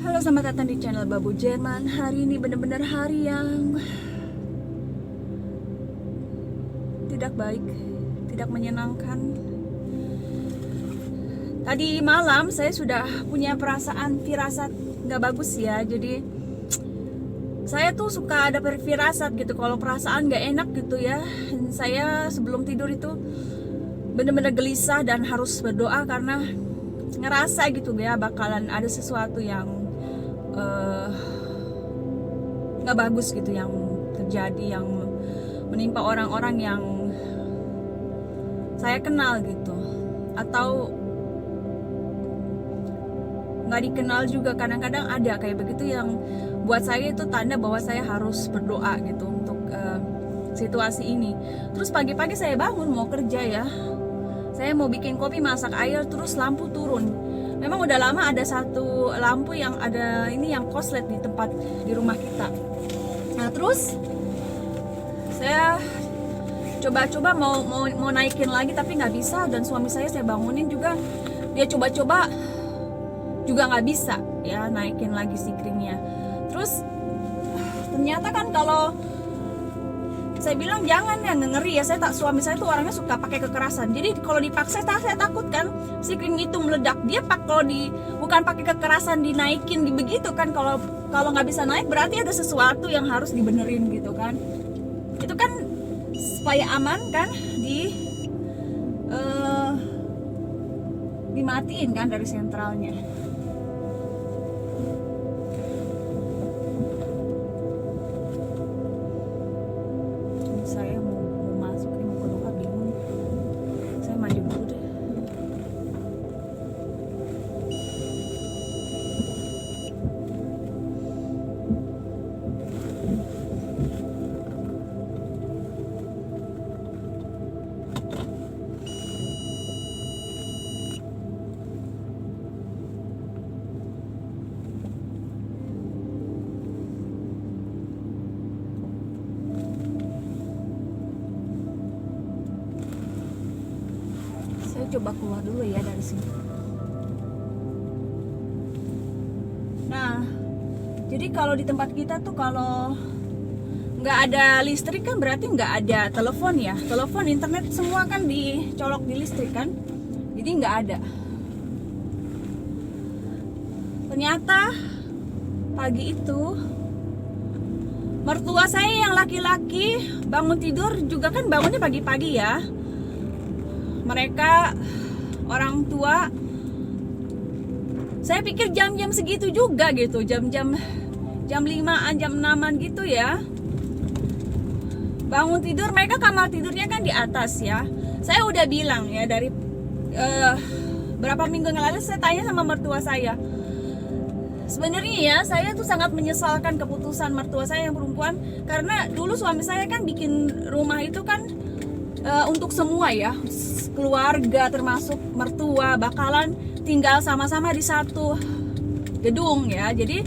Halo, selamat datang di channel Babu Jerman. Hari ini benar-benar hari yang tidak baik, tidak menyenangkan. Tadi malam saya sudah punya perasaan firasat nggak bagus ya. Jadi saya tuh suka ada firasat gitu kalau perasaan nggak enak gitu ya. Saya sebelum tidur itu benar-benar gelisah dan harus berdoa karena ngerasa gitu ya bakalan ada sesuatu yang nggak bagus gitu yang terjadi, yang menimpa orang-orang yang saya kenal gitu, atau nggak dikenal juga. Kadang-kadang ada kayak begitu yang buat saya itu tanda bahwa saya harus berdoa gitu untuk situasi ini. Terus pagi-pagi saya bangun mau kerja ya, saya mau bikin kopi, masak air, terus lampu turun. Memang udah lama ada satu lampu yang ada ini yang korslet di tempat di rumah kita. Nah terus saya coba-coba mau naikin lagi tapi nggak bisa, dan suami saya bangunin juga, dia coba-coba juga nggak bisa ya naikin lagi sikringnya. Terus ternyata kan kalau saya bilang jangan ya, ngeri ya, suami saya tuh orangnya suka pakai kekerasan. Jadi kalau dipaksa saya takut kan sikring itu meledak. Dia kalau bukan pakai kekerasan dinaikin begitu kan, kalau nggak bisa naik berarti ada sesuatu yang harus dibenerin gitu kan. Itu kan supaya aman kan, dimatiin kan dari sentralnya. Saya mau masuk ini, mau keluar bingung. Saya maju dulu deh. Saya coba keluar dulu ya dari sini. Nah, jadi kalau di tempat kita tuh kalau nggak ada listrik kan berarti nggak ada telepon ya. Telepon, internet semua kan dicolok di listrik kan. Jadi nggak ada. Ternyata pagi itu mertua saya yang laki-laki bangun tidur juga kan, bangunnya pagi-pagi ya. Mereka orang tua, saya pikir jam-jam segitu juga gitu, jam 5-an, jam 6-an gitu ya. Bangun tidur, mereka kamar tidurnya kan di atas ya. Saya udah bilang ya dari berapa minggu yang lalu, saya tanya sama mertua saya. Sebenarnya ya saya tuh sangat menyesalkan keputusan mertua saya yang perempuan, karena dulu suami saya kan bikin rumah itu kan untuk semua ya, keluarga termasuk mertua bakalan tinggal sama-sama di satu gedung ya. Jadi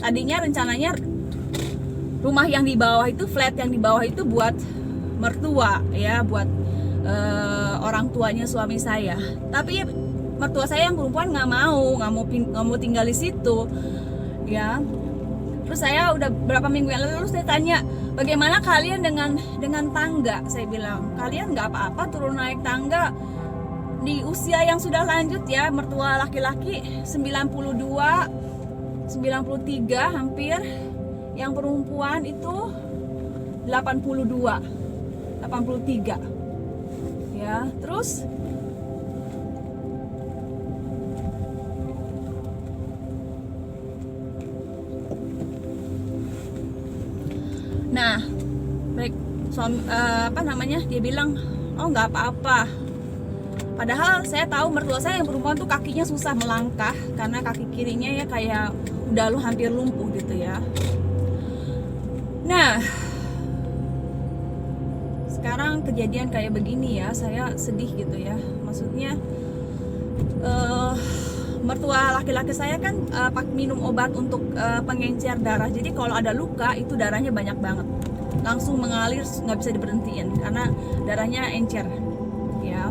tadinya rencananya rumah yang di bawah itu, flat yang di bawah itu buat mertua ya, buat orang tuanya suami saya. Tapi mertua saya yang perempuan nggak mau tinggal di situ ya. Terus saya udah berapa minggu yang lalu saya tanya, bagaimana kalian dengan tangga? Saya bilang, kalian nggak apa-apa turun naik tangga di usia yang sudah lanjut ya. Mertua laki-laki 92, 93 hampir, yang perempuan itu 82, 83 ya. Terus nah, dia bilang, oh nggak apa-apa. Padahal saya tahu mertua saya yang perempuan tuh kakinya susah melangkah karena kaki kirinya ya kayak udah hampir lumpuh gitu ya. Nah, sekarang kejadian kayak begini ya, saya sedih gitu ya. Maksudnya mertua laki-laki saya kan minum obat untuk pengencer darah. Jadi kalau ada luka itu darahnya banyak banget, langsung mengalir, nggak bisa diberhentiin karena darahnya encer ya.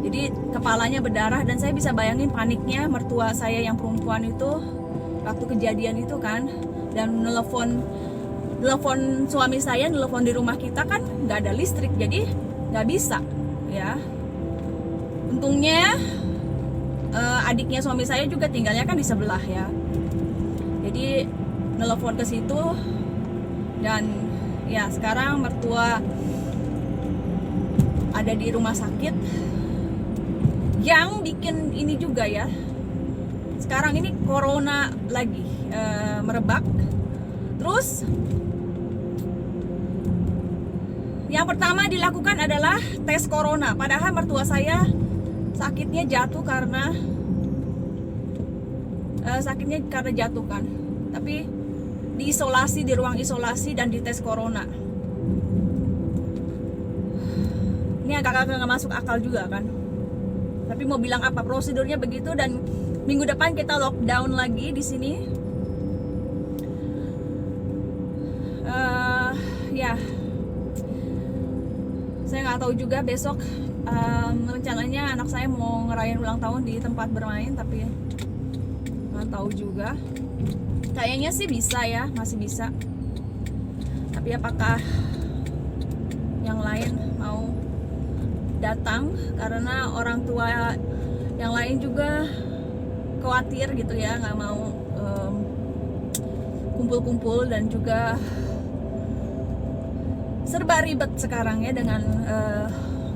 Jadi kepalanya berdarah, dan saya bisa bayangin paniknya mertua saya yang perempuan itu waktu kejadian itu kan. Dan nelfon suami saya, nelfon di rumah kita kan nggak ada listrik, jadi nggak bisa ya. Untungnya adiknya suami saya juga tinggalnya kan di sebelah ya, jadi nelfon ke situ. Dan ya sekarang mertua ada di rumah sakit. Yang bikin ini juga ya, sekarang ini corona lagi merebak. Terus yang pertama dilakukan adalah tes corona, padahal mertua saya sakitnya jatuh karena jatuh kan, tapi diisolasi di ruang isolasi dan dites corona. Ini agak-agak nggak masuk akal juga kan, tapi mau bilang apa, prosedurnya begitu. Dan minggu depan kita lockdown lagi di sini. Ya, saya nggak tahu juga besok. Rencananya anak saya mau ngerayain ulang tahun di tempat bermain, tapi nggak tahu juga. Kayaknya sih bisa ya, masih bisa. Tapi apakah yang lain mau datang? Karena orang tua yang lain juga khawatir gitu ya, nggak mau kumpul-kumpul, dan juga serba ribet sekarang ya dengan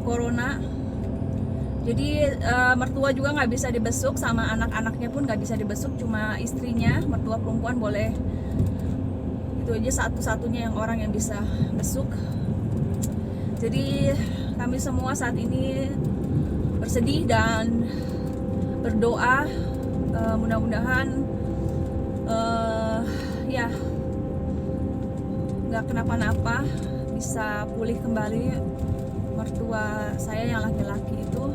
corona. Jadi mertua juga nggak bisa dibesuk, sama anak-anaknya pun nggak bisa dibesuk, cuma istrinya, mertua perempuan boleh. Itu aja satu-satunya yang orang yang bisa besuk. Jadi kami semua saat ini bersedih dan berdoa, mudah-mudahan ya nggak kenapa-napa, bisa pulih kembali mertua saya yang laki-laki itu.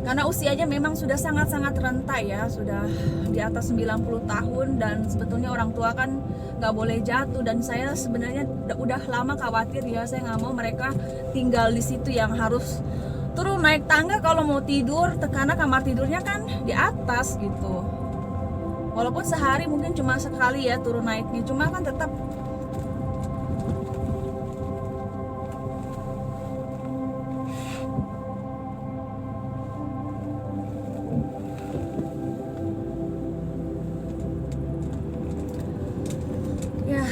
Karena usianya memang sudah sangat-sangat renta ya, sudah di atas 90 tahun, dan sebetulnya orang tua kan nggak boleh jatuh. Dan saya sebenarnya udah lama khawatir ya, saya nggak mau mereka tinggal di situ yang harus turun naik tangga kalau mau tidur, karena kamar tidurnya kan di atas gitu. Walaupun sehari mungkin cuma sekali ya turun naiknya, cuma kan tetap ya,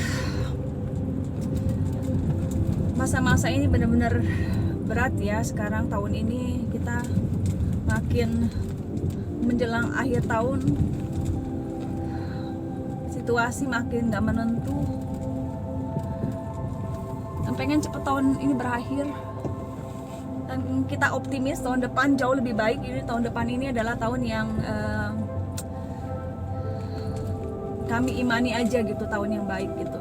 masa-masa ini benar-benar berat ya. Sekarang tahun ini kita makin menjelang akhir tahun, situasi makin gak menentu. Dan pengen cepet tahun ini berakhir, dan kita optimis tahun depan jauh lebih baik. Ini tahun depan ini adalah tahun yang kami imani aja gitu, tahun yang baik gitu,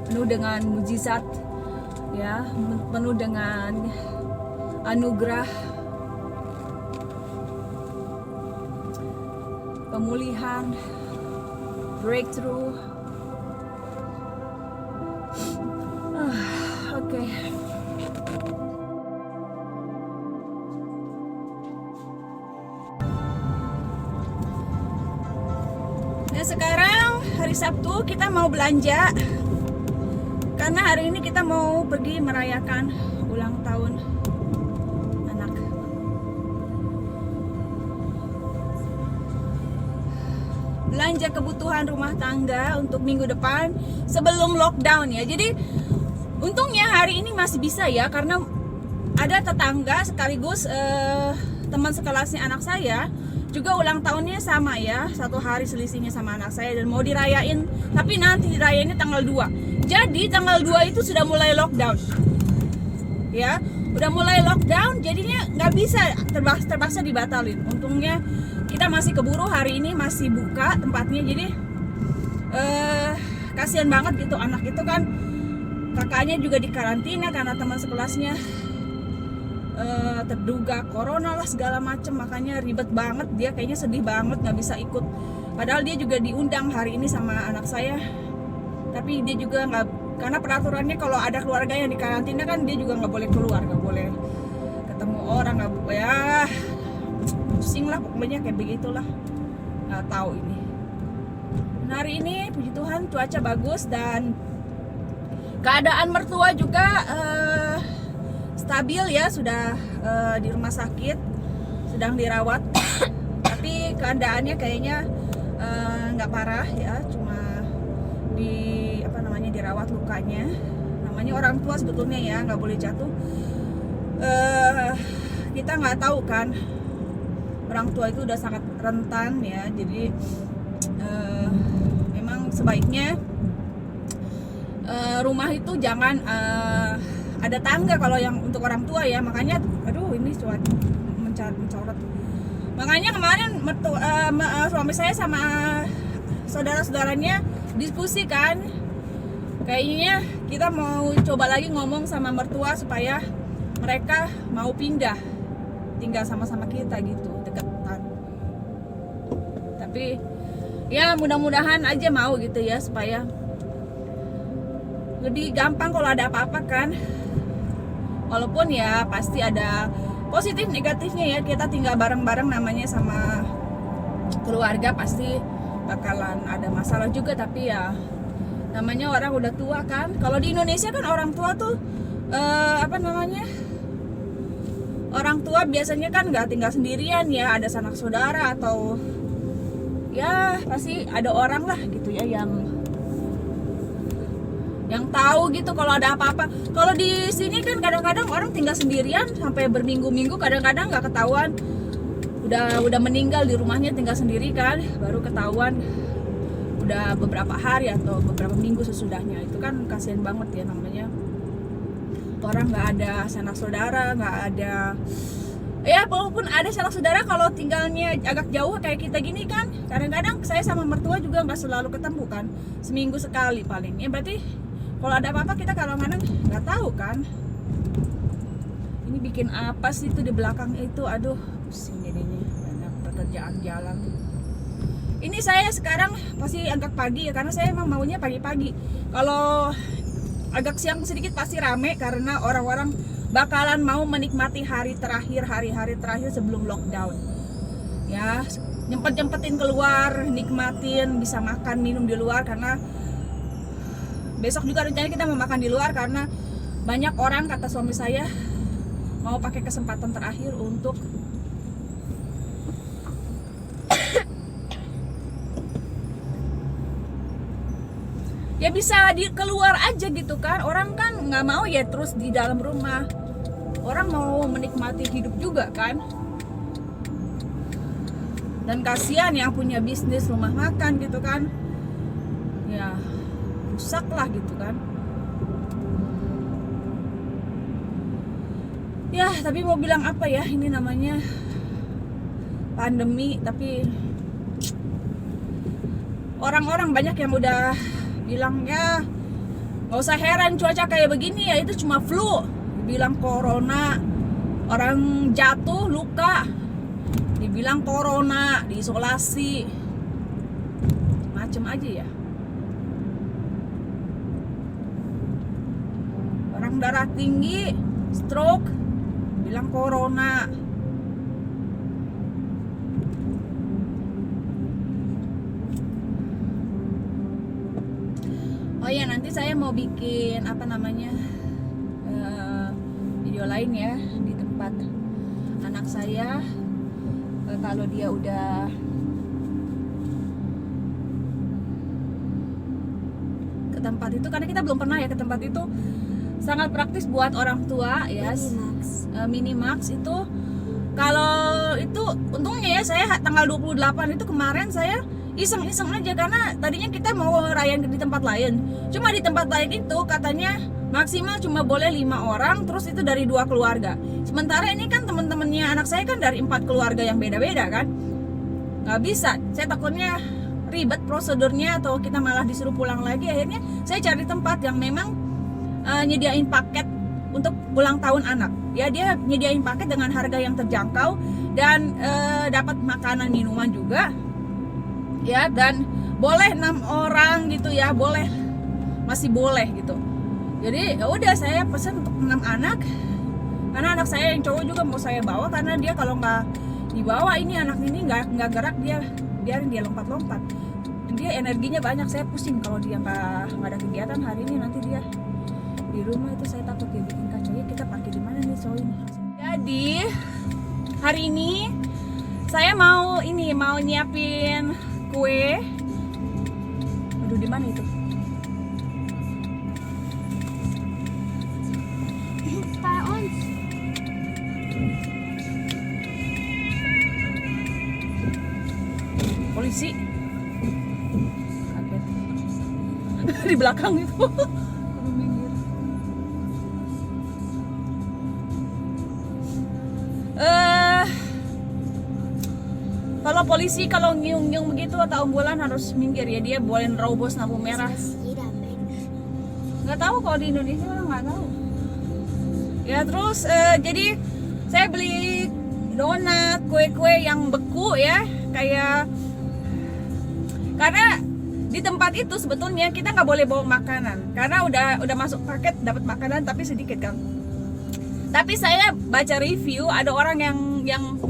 penuh dengan mujizat ya, penuh dengan anugerah, pemulihan, breakthrough. Oke. Nah sekarang hari Sabtu kita mau belanja, karena hari ini kita mau pergi merayakan ulang tahun anak. Belanja kebutuhan rumah tangga untuk minggu depan sebelum lockdown ya. Jadi untungnya hari ini masih bisa ya, karena ada tetangga sekaligus teman sekelasnya anak saya juga ulang tahunnya sama ya, 1 hari selisihnya sama anak saya, dan mau dirayain, tapi nanti dirayainnya tanggal 2. Jadi tanggal 2 itu sudah mulai lockdown ya, udah mulai lockdown, jadinya nggak bisa, terpaksa dibatalin. Untungnya kita masih keburu, hari ini masih buka tempatnya. Jadi kasihan banget gitu, anak itu kan kakaknya juga dikarantina karena teman sekelasnya terduga corona lah segala macem, makanya ribet banget. Dia kayaknya sedih banget nggak bisa ikut, padahal dia juga diundang hari ini sama anak saya, tapi dia juga nggak, karena peraturannya kalau ada keluarga yang dikarantina kan dia juga nggak boleh keluar, nggak boleh ke ketemu orang nggak, ya pusing lah pokoknya kayak begitulah. Nggak tahu ini. Dan hari ini puji Tuhan cuaca bagus dan keadaan mertua juga stabil ya, sudah di rumah sakit, sedang dirawat. Tapi keadaannya kayaknya nggak parah ya, cuma dirawat lukanya. Namanya orang tua sebetulnya ya, nggak boleh jatuh. Kita nggak tahu kan, orang tua itu udah sangat rentan ya, jadi memang sebaiknya rumah itu jangan ada tangga kalau yang untuk orang tua ya. Makanya aduh ini cuaca mencorot. Makanya kemarin suami saya sama saudara-saudaranya diskusi kan, kayaknya kita mau coba lagi ngomong sama mertua supaya mereka mau pindah tinggal sama-sama kita gitu, deketan. Tapi ya mudah-mudahan aja mau gitu ya, supaya lebih gampang kalau ada apa-apa kan. Walaupun ya pasti ada positif negatifnya ya, kita tinggal bareng-bareng namanya sama keluarga, pasti bakalan ada masalah juga. Tapi ya namanya orang udah tua kan. Kalau di Indonesia kan orang tua tuh orang tua biasanya kan nggak tinggal sendirian ya, ada sanak saudara atau ya pasti ada orang lah gitu ya yang tahu gitu kalau ada apa-apa. Kalau di sini kan kadang-kadang orang tinggal sendirian sampai berminggu-minggu, kadang-kadang nggak ketahuan udah meninggal di rumahnya, tinggal sendiri kan, baru ketahuan udah beberapa hari atau beberapa minggu sesudahnya. Itu kan kasihan banget ya, namanya orang nggak ada sanak saudara, nggak ada ya, walaupun ada sanak saudara kalau tinggalnya agak jauh kayak kita gini kan, kadang-kadang saya sama mertua juga nggak selalu ketemu kan, seminggu sekali paling ya. Berarti kalau ada apa-apa kita kadang-kadang nggak tahu kan. Ini bikin apa sih itu di belakang itu, aduh pusing jadinya, banyak pekerjaan jalan. Ini saya sekarang pasti agak pagi ya, karena saya emang maunya pagi-pagi. Kalau agak siang sedikit pasti rame, karena orang-orang bakalan mau menikmati hari terakhir sebelum lockdown ya, nyempet-nyempetin keluar, nikmatin, bisa makan minum di luar. Karena besok juga rencananya kita mau makan di luar, karena banyak orang, kata suami saya, mau pakai kesempatan terakhir untuk ya bisa keluar aja gitu kan. Orang kan nggak mau ya terus di dalam rumah, orang mau menikmati hidup juga kan. Dan kasihan yang punya bisnis rumah makan gitu kan, ya rusak lah gitu kan. Ya tapi mau bilang apa ya, ini namanya pandemi. Tapi orang-orang banyak yang udah bilangnya nggak usah heran cuaca kayak begini ya, itu cuma flu. Dibilang corona, orang jatuh luka, dibilang corona, diisolasi, macem aja ya. Orang darah tinggi, stroke, bilang corona. Oh ya, nanti saya mau bikin video lain ya di tempat anak saya. Kalau dia udah ke tempat itu, karena kita belum pernah ya ke tempat itu. Sangat praktis buat orang tua ya. Minimax itu, kalau itu untungnya ya, saya tanggal 28 itu kemarin saya iseng-iseng aja, karena tadinya kita mau rayain di tempat lain. Cuma di tempat lain itu katanya maksimal cuma boleh 5 orang, terus itu dari 2 keluarga. Sementara ini kan temen-temennya anak saya kan dari 4 keluarga yang beda-beda kan, nggak bisa. Saya takutnya ribet prosedurnya atau kita malah disuruh pulang lagi. Akhirnya saya cari tempat yang memang nyediain paket untuk ulang tahun anak ya. Dia nyediain paket dengan harga yang terjangkau dan dapat makanan minuman juga ya, dan boleh 6 orang gitu ya, boleh, masih boleh gitu. Jadi ya udah saya pesen untuk 6 anak Karena anak saya yang cowok juga mau saya bawa, karena dia kalau nggak dibawa ini anak ini nggak gerak, dia biarin dia lompat-lompat. Dia energinya banyak, saya pusing kalau dia nggak ada kegiatan hari ini, nanti dia di rumah itu saya takut dia bikin kacau. Ya kita parkir di mana nih soal ini. Jadi hari ini saya mau nyiapin kue. Aduh, di mana itu? Polisi kaget di belakang itu. Kalau polisi kalau ngiung-ngiung begitu atau ambulan harus minggir ya, dia boleh nerobos lampu merah. Nggak tahu kalau di Indonesia orang nggak tahu. Ya terus jadi saya beli donat, kue-kue yang beku ya, kayak karena di tempat itu sebetulnya kita nggak boleh bawa makanan karena udah masuk paket dapat makanan tapi sedikit kan. Tapi saya baca review ada orang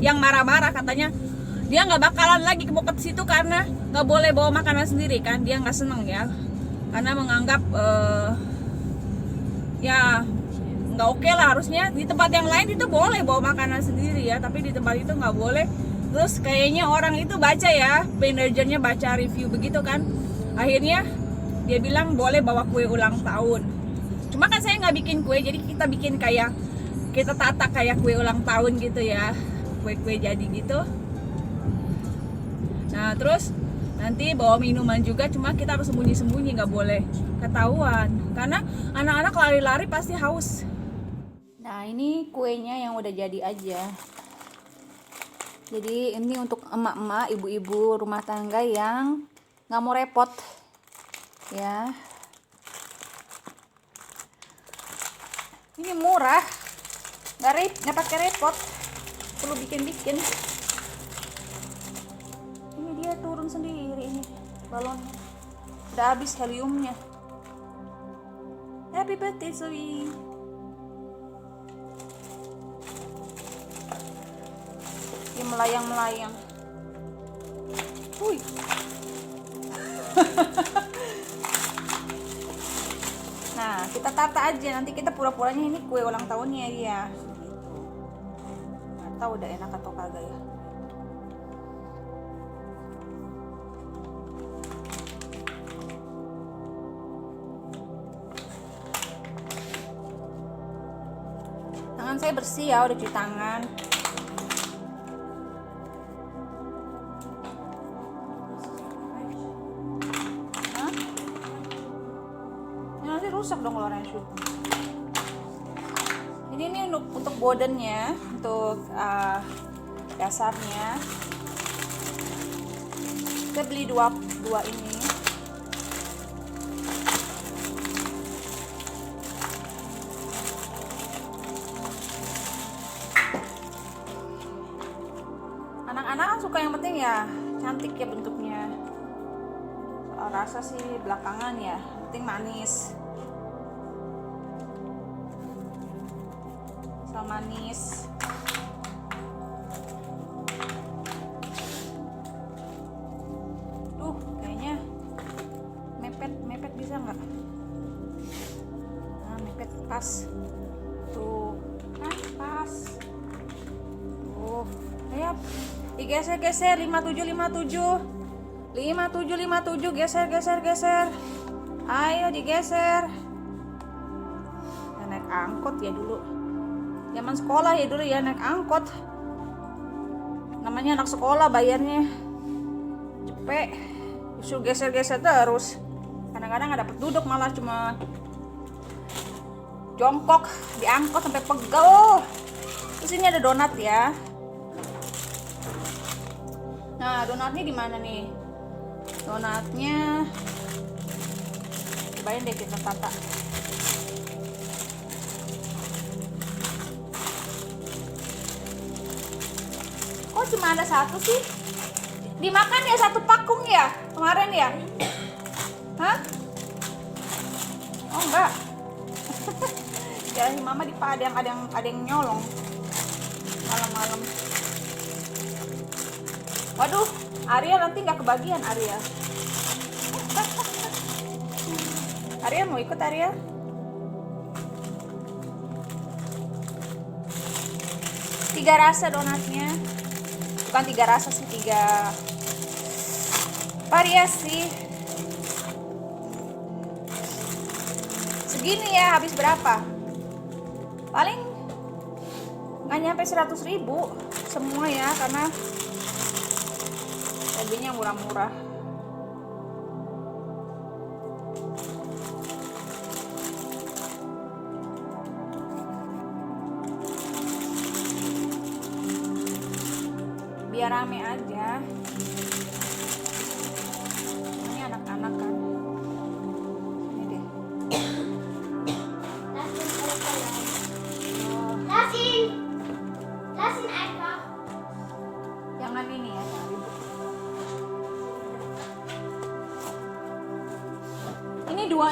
yang marah-marah, katanya dia nggak bakalan lagi mau ke situ karena nggak boleh bawa makanan sendiri kan, dia nggak seneng ya karena menganggap ya nggak oke lah. Harusnya di tempat yang lain itu boleh bawa makanan sendiri ya, tapi di tempat itu nggak boleh. Terus kayaknya orang itu baca ya, manajernya baca review begitu kan, akhirnya dia bilang boleh bawa kue ulang tahun. Cuma kan saya nggak bikin kue, jadi kita bikin kayak kita tata kayak kue ulang tahun gitu ya, kue-kue jadi gitu. Nah terus nanti bawa minuman juga, cuma kita harus sembunyi-sembunyi, nggak boleh ketahuan karena anak-anak lari-lari pasti haus. Nah ini kuenya yang udah jadi aja. Jadi ini untuk emak-emak, ibu-ibu rumah tangga yang nggak mau repot ya. Ini murah, nggak pakai repot, perlu bikin-bikin. Ini dia turun sendiri ini balonnya, udah habis heliumnya. Happy birthday Zoe. Dia melayang-melayang. Wuih. Nah, kita tata aja, nanti kita pura-puranya ini kue ulang tahunnya dia. Gitu. Nggak tahu udah enak atau kagak ya. Tangan saya bersih ya, udah cuci tangan. Rusak dong kalau orang shoot. Jadi ini untuk bordennya, untuk dasarnya kita beli dua ini. Anak-anak kan suka yang penting ya cantik ya bentuknya. Soal rasa sih belakangan ya, penting manis. Manis. Tuh, kayaknya mepet bisa nggak? Nah, mepet pas. Tuh, kan pas. Tuh, ayo digeser-geser 57 geser. Ayo digeser. Naik angkot ya dulu. Zaman sekolah ya dulu ya, naik angkot. Namanya anak sekolah bayarnya cepet, disuruh geser-geser terus. Kadang-kadang nggak dapet duduk, malah cuma jongkok di angkot sampai pegel. Terus ini ada donat ya. Nah donatnya di mana nih? Donatnya cobain deh kita tata. Kok cuma ada satu sih? Dimakan ya satu pakung ya kemarin ya? Hah? Oh enggak. Ya ya, mama di Padang ada yang nyolong malam-malam. Waduh, Arya nanti nggak kebagian Arya. Arya mau ikut Arya? Tiga rasa donatnya, bukan 3 rasa sih, 3 variasi. Segini ya, habis berapa? Paling nggak nyampe 100.000 semua ya, karena harganya murah-murah. Biar rame aja. Ini anak-anak kan. Ini deh. Lasin einfach. Jangan ini ya, jangan ribut. Ini dua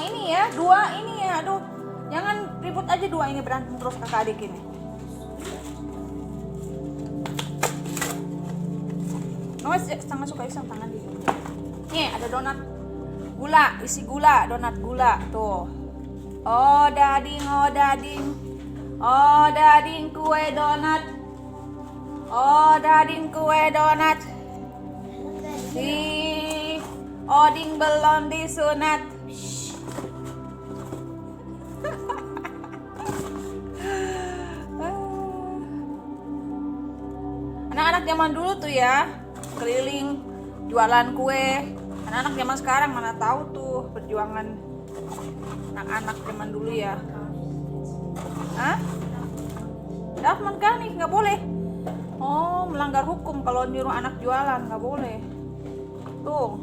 ini ya. Aduh, jangan ribut aja, dua ini berantem terus kakak adik ini. Awas, setengah suka iseng tangan dia. Nih ada donat gula, isi gula, donat gula tuh. Oh dading, kue donat. Oh dading kue donat. Si Oding belum disunat. Anak-anak zaman dulu tuh ya, keliling jualan kue. Anak-anak zaman sekarang mana tahu tuh perjuangan anak-anak zaman dulu ya. Hah? Darman kan nih, nggak boleh. Oh, melanggar hukum kalau nyuruh anak jualan, nggak boleh. Tuh.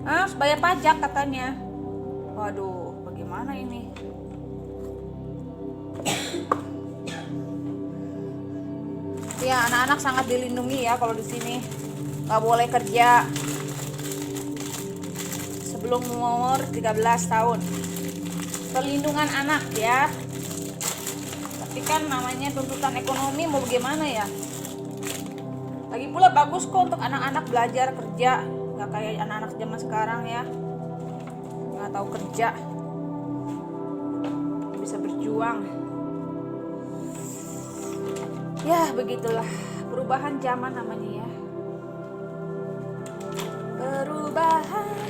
Harus bayar pajak katanya. Waduh, bagaimana ini? Ya, anak-anak sangat dilindungi ya kalau di sini. Nggak boleh kerja sebelum umur 13 tahun. Perlindungan anak ya. Tapi kan namanya tuntutan ekonomi, mau bagaimana ya? Lagi pula bagus kok untuk anak-anak belajar kerja, nggak kayak anak-anak zaman sekarang ya, nggak tahu kerja, bisa berjuang. Ya begitulah perubahan zaman namanya ya. Perubahan.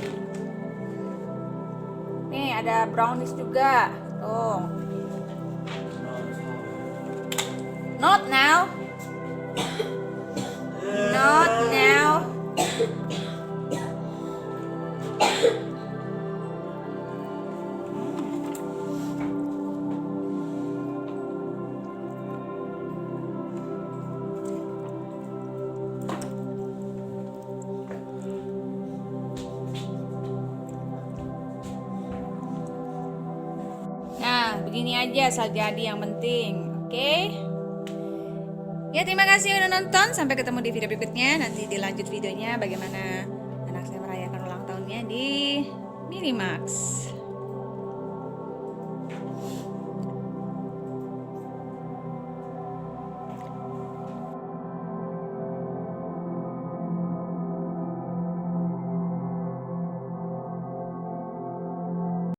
Nih ada brownies juga. Tuh. Not now. Not now. Nah, begini aja asal jadi yang penting. Oke? Ya, terima kasih udah nonton. Sampai ketemu di video berikutnya. Nanti dilanjut videonya bagaimana anak saya merayakan ulang tahunnya di Minimax.